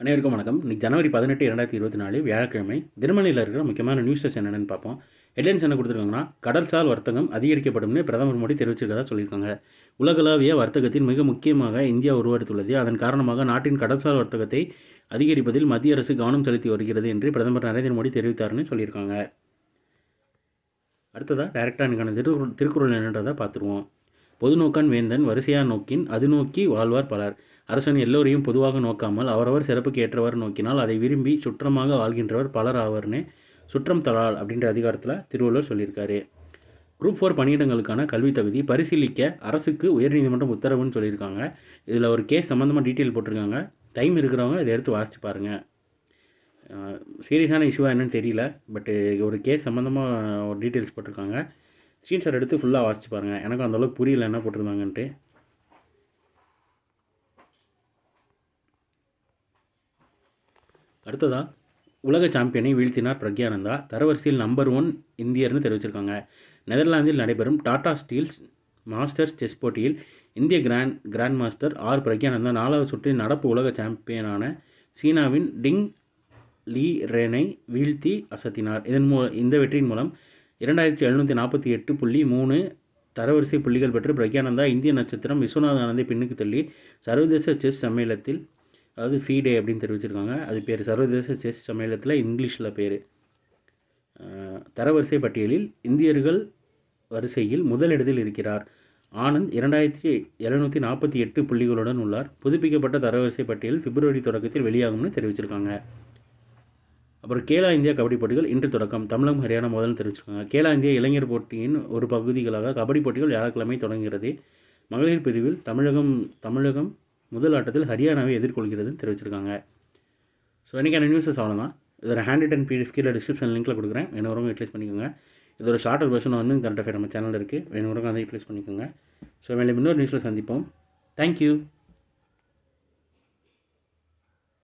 அனைவருக்கும் வணக்கம். இன்னைக்கு ஜனவரி 18, 2024 வியாழக்கிழமை. தினமணியில் இருக்கிற முக்கியமான நியூஸஸ் என்னென்னு பார்ப்போம். ஹெட்லைன்ஸ் என்ன கொடுத்துருக்காங்கன்னா, கடல்சார் வர்த்தகம் அதிகரிக்கப்படும்னு பிரதமர் மோடி தெரிவிச்சிருக்கதா சொல்லியிருக்காங்க. உலகளாவிய வர்த்தகத்தில் மிக முக்கியமாக இந்தியா உருவெடுத்துள்ளது. அதன் காரணமாக நாட்டின் கடல்சார் வர்த்தகத்தை அதிகரிப்பதில் மத்திய அரசு கவனம் செலுத்தி வருகிறது என்று பிரதமர் நரேந்திர மோடி தெரிவித்தார்னு சொல்லியிருக்காங்க. அடுத்ததாக டைரக்டாக எனக்கான திருக்குறள் என்னன்றதை பார்த்துருவோம். பொதுநோக்கான் வேந்தன் வரிசையா நோக்கின் அது நோக்கி வாழ்வார் பலர். அரசன் எல்லோரையும் பொதுவாக நோக்காமல் அவரவர் சிறப்புக்கு ஏற்றவர் நோக்கினால் அதை விரும்பி சுற்றமாக வாழ்கின்றவர் பலர் ஆவர்னு சுற்றம் தலால் அப்படின்ற அதிகாரத்தில் திருவள்ளுவர் சொல்லியிருக்காரு. குரூப் 4 பணியிடங்களுக்கான கல்வி தகுதி பரிசீலிக்க அரசுக்கு உயர்நீதிமன்றம் உத்தரவுன்னு சொல்லியிருக்காங்க. இதில் ஒரு கேஸ் சம்மந்தமாக டீட்டெயில் போட்டிருக்காங்க. டைம் இருக்கிறவங்க இதை எடுத்து வாசித்து பாருங்கள். சீரியஸான இஷ்யூவாக என்னன்னு தெரியல, பட்டு ஒரு கேஸ் சம்மந்தமாக ஒரு டீட்டெயில்ஸ் போட்டிருக்காங்க. ஸ்க்ரீன்ஷாட் எடுத்து ஃபுல்லாக வாசித்து பாருங்கள். எனக்கும் அந்தளவுக்கு புரியல என்ன போட்டிருந்தாங்கன்ட்டு. அடுத்ததாக உலக சாம்பியனை வீழ்த்தினார் பிரக்யானந்தா. தரவரிசையில் நம்பர் 1 இந்தியர்னு தெரிவிச்சிருக்காங்க. நெதர்லாந்தில் நடைபெறும் டாடா ஸ்டீல்ஸ் மாஸ்டர்ஸ் செஸ் போட்டியில் இந்திய கிராண்ட் மாஸ்டர் ஆர் பிரக்யானந்தா 4வது சுற்றில் நடப்பு உலக சாம்பியனான சீனாவின் டிங் லீ ரேனை வீழ்த்தி அசத்தினார். இந்த வெற்றியின் மூலம் 2748.3 தரவரிசை புள்ளிகள் பெற்று பிரக்யானந்தா இந்திய நட்சத்திரம் விஸ்வநாத் ஆனந்தை பின்னுக்கு தள்ளி சர்வதேச செஸ் சம்மேளனத்தில், அதாவது ஃபீடே அப்படின்னு தெரிவிச்சிருக்காங்க, அது பேர் சர்வதேச செஸ் சம்மேளனத்தில் இங்கிலீஷில் பேர், தரவரிசை பட்டியலில் இந்தியர்கள் வரிசையில் முதலிடத்தில் இருக்கிறார். ஆனந்த் 2748 புள்ளிகளுடன் உள்ளார். புதுப்பிக்கப்பட்ட தரவரிசை பட்டியல் பிப்ரவரி தொடக்கத்தில் வெளியாகும்னு தெரிவிச்சிருக்காங்க. அப்புறம் கேலா இந்தியா கபடி போட்டிகள் இன்று தொடக்கம். தமிழகம் ஹரியானா முதல்னு தெரிவிச்சிருக்காங்க. கேலா இந்தியா இளைஞர் போட்டியின் ஒரு பகுதிகளாக கபடி போட்டிகள் வியாழக்கிழமை தொடங்குகிறது. மகளிர் பிரிவில் தமிழகம் முதல் ஆட்டத்தில் ஹரியானாவை எதிர்கொள்கிறதுன்னு தெரிவிச்சிருக்காங்க. ஸோ இன்றைக்கான நியூஸஸ் அவ்வளோதான். இதோட ஹேண்ட் ரிட்டன் பிடிஎஃப் கீழே டிஸ்கிரிப்ஷன் லிங்க்கில் கொடுக்குறேன். வேணுறவங்க யூட்டிலைஸ் பண்ணிக்கோங்க. இதோட ஷார்ட்டர் வெர்ஷன் வந்து கரண்ட் அஃபேர் நம்ம சேனலில் இருக்குது. வேணுறவங்க அதை யூட்டிலைஸ் பண்ணிக்கோங்க. ஸோ மேலே இன்னொரு நியூஸில் சந்திப்போம். தேங்க்யூ.